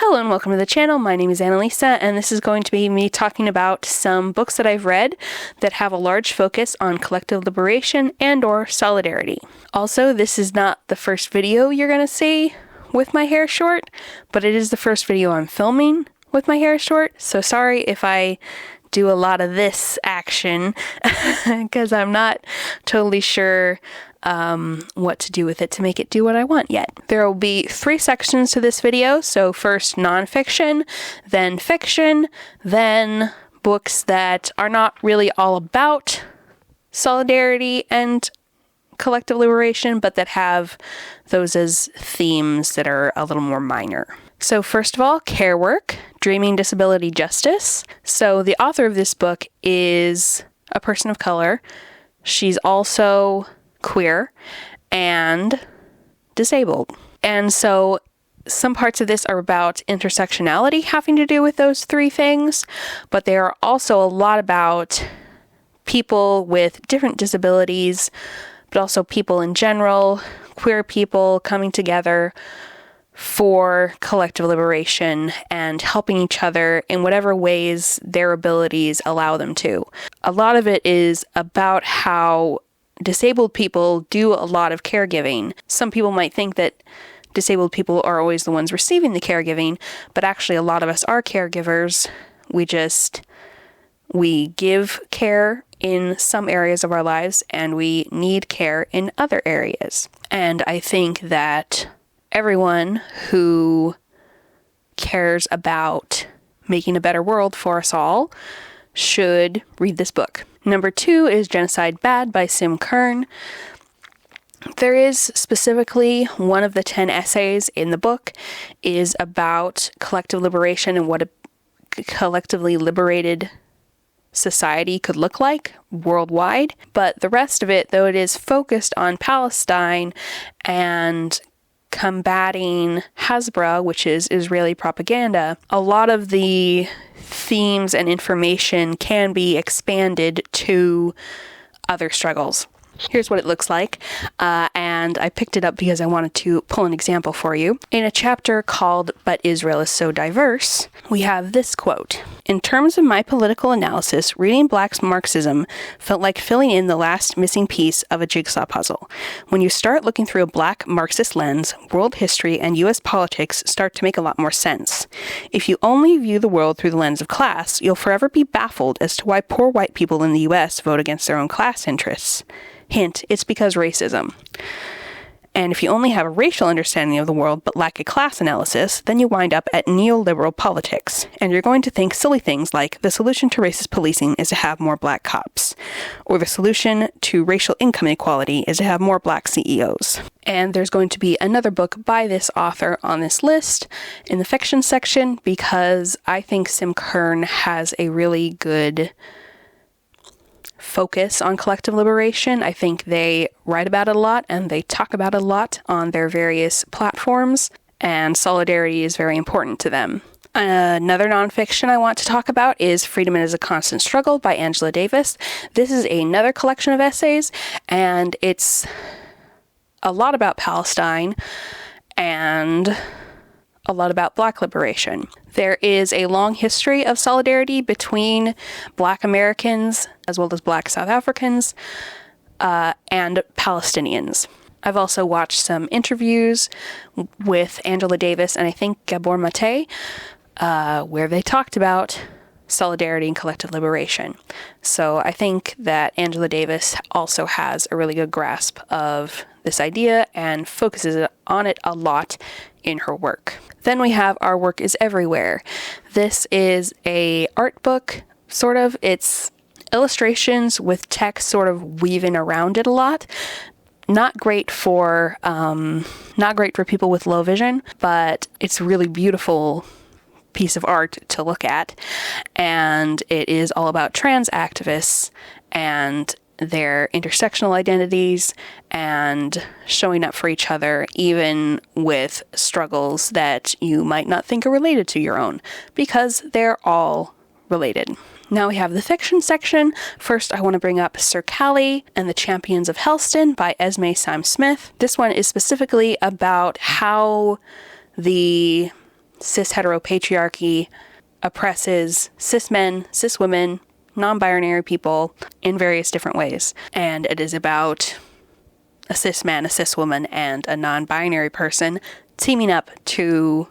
Hello and welcome to the channel. My name is Annalisa, and this is going to be me talking about some books that I've read that have a large focus on collective liberation and or solidarity. Also, this is not the first video you're going to see with my hair short, but it is the first video I'm filming with my hair short, so sorry if I do a lot of this action because I'm not totally sure what to do with it to make it do what I want yet. There will be 3 sections to this video. So first nonfiction, then fiction, then books that are not really all about solidarity and collective liberation, but that have those as themes that are a little more minor. So first of all, Care Work, Dreaming Disability Justice. So the author of this book is a person of color. She's also queer and disabled. And so some parts of this are about intersectionality having to do with those 3 things, but they are also a lot about people with different disabilities, but also people in general, queer people coming together for collective liberation and helping each other in whatever ways their abilities allow them to. A lot of it is about how disabled people do a lot of caregiving. Some people might think that disabled people are always the ones receiving the caregiving, but actually a lot of us are caregivers. We give care in some areas of our lives and we need care in other areas. And I think that everyone who cares about making a better world for us all should read this book. Number 2 is Genocide Bad by Sim Kern. There is specifically one of the 10 essays in the book is about collective liberation and what a collectively liberated society could look like worldwide. But the rest of it, though it is focused on Palestine and combating Hasbara, which is Israeli propaganda, a lot of the themes and information can be expanded to other struggles. Here's what it looks like, and I picked it up because I wanted to pull an example for you. In a chapter called But Israel is So Diverse, we have this quote. In terms of my political analysis, reading Black's Marxism felt like filling in the last missing piece of a jigsaw puzzle. When you start looking through a Black Marxist lens, world history and U.S. politics start to make a lot more sense. If you only view the world through the lens of class, you'll forever be baffled as to why poor white people in the U.S. vote against their own class interests. Hint, it's because racism. And if you only have a racial understanding of the world but lack a class analysis, then you wind up at neoliberal politics. And you're going to think silly things like the solution to racist policing is to have more Black cops. Or the solution to racial income inequality is to have more Black CEOs. And there's going to be another book by this author on this list in the fiction section because I think Sim Kern has a really good focus on collective liberation. I think they write about it a lot and they talk about it a lot on their various platforms, and solidarity is very important to them. Another nonfiction I want to talk about is Freedom is a Constant Struggle by Angela Davis. This is another collection of essays, and it's a lot about Palestine and a lot about Black liberation. There is a long history of solidarity between Black Americans as well as Black South Africans and Palestinians. I've also watched some interviews with Angela Davis and I think Gabor Mate where they talked about solidarity and collective liberation. So I think that Angela Davis also has a really good grasp of this idea and focuses on it a lot in her work. Then we have Our Work is Everywhere. This is a art book, sort of. It's illustrations with text sort of weaving around it a lot. Not great for people with low vision, but it's a really beautiful piece of art to look at. And it is all about trans activists and their intersectional identities and showing up for each other, even with struggles that you might not think are related to your own, because they're all related. Now we have the fiction section. First, I want to bring up Sir Callie and the Champions of Helston by Esme Syme-Smith. This one is specifically about how the cis heteropatriarchy oppresses cis men, cis women, non-binary people in various different ways. And it is about a cis man, a cis woman, and a non-binary person teaming up to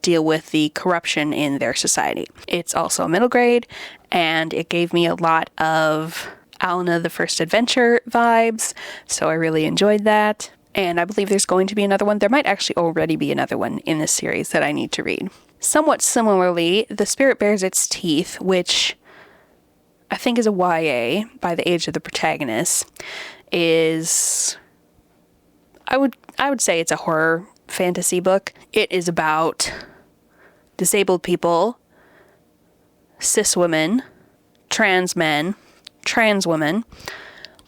deal with the corruption in their society. It's also middle grade, and it gave me a lot of Alana the First Adventure vibes, so I really enjoyed that. And I believe there's going to be another one. There might actually already be another one in this series that I need to read. Somewhat similarly, The Spirit Bears Its Teeth, which I think is a YA by the age of the protagonist, is... I would say it's a horror fantasy book. It is about disabled people, cis women, trans men, trans women,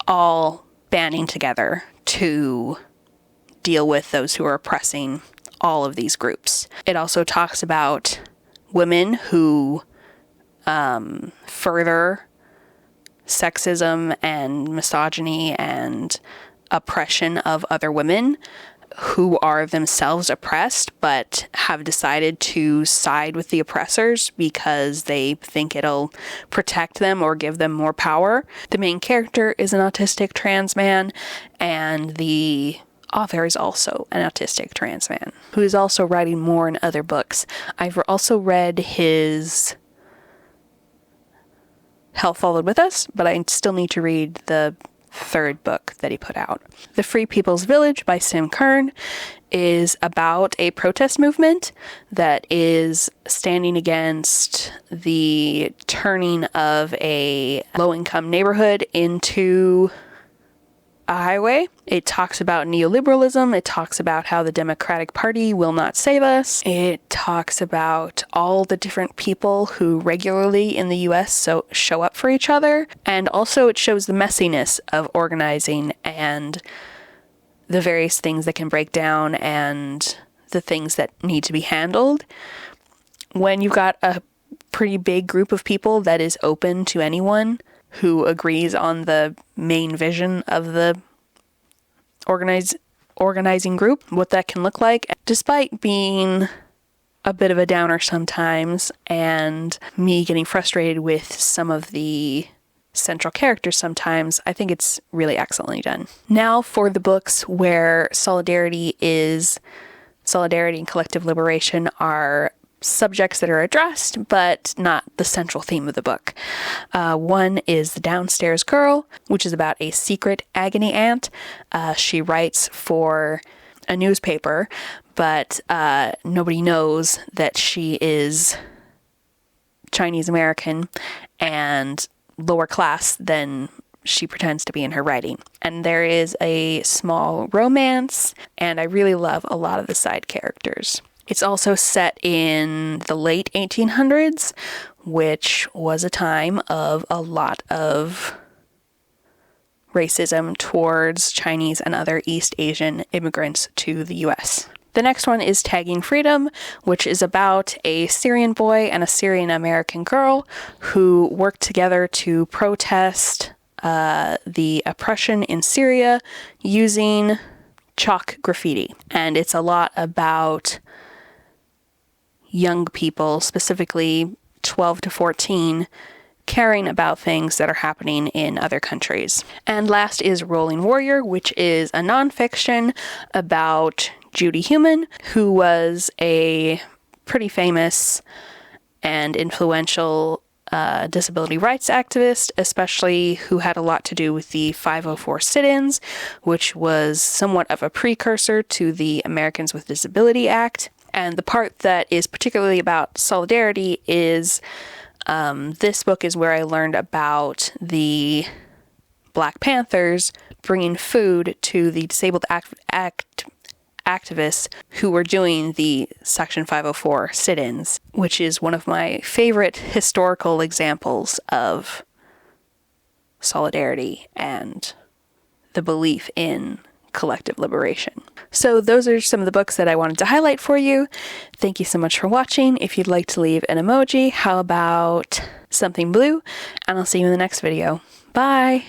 all banding together to deal with those who are oppressing all of these groups. It also talks about women who further sexism and misogyny and oppression of other women who are themselves oppressed but have decided to side with the oppressors because they think it'll protect them or give them more power. The main character is an autistic trans man, and the author is also an autistic trans man who is also writing more in other books. I've also read his Hell Followed With Us, but I still need to read the third book that he put out. The Free People's Village by Sim Kern is about a protest movement that is standing against the turning of a low-income neighborhood into a highway. It talks about neoliberalism. It talks about how the Democratic Party will not save us. It talks about all the different people who regularly in the US show up for each other. And also it shows the messiness of organizing and the various things that can break down and the things that need to be handled. When you've got a pretty big group of people that is open to anyone who agrees on the main vision of the organizing group, what that can look like. Despite being a bit of a downer sometimes, and me getting frustrated with some of the central characters sometimes, I think it's really excellently done. Now for the books where solidarity and collective liberation are subjects that are addressed, but not the central theme of the book. One is The Downstairs Girl, which is about a secret agony aunt. She writes for a newspaper, but nobody knows that she is Chinese American and lower class than she pretends to be in her writing. And there is a small romance, and I really love a lot of the side characters. It's also set in the late 1800s, which was a time of a lot of racism towards Chinese and other East Asian immigrants to the US. The next one is Tagging Freedom, which is about a Syrian boy and a Syrian American girl who work together to protest the oppression in Syria using chalk graffiti. And it's a lot about young people, specifically 12 to 14, caring about things that are happening in other countries. And last is Rolling Warrior, which is a nonfiction about Judy Heumann, who was a pretty famous and influential disability rights activist, especially who had a lot to do with the 504 sit-ins, which was somewhat of a precursor to the Americans with Disability Act. And the part that is particularly about solidarity is this book is where I learned about the Black Panthers bringing food to the disabled activists who were doing the Section 504 sit-ins, which is one of my favorite historical examples of solidarity and the belief in collective liberation. So those are some of the books that I wanted to highlight for you. Thank you so much for watching. If you'd like to leave an emoji, how about something blue? And I'll see you in the next video. Bye!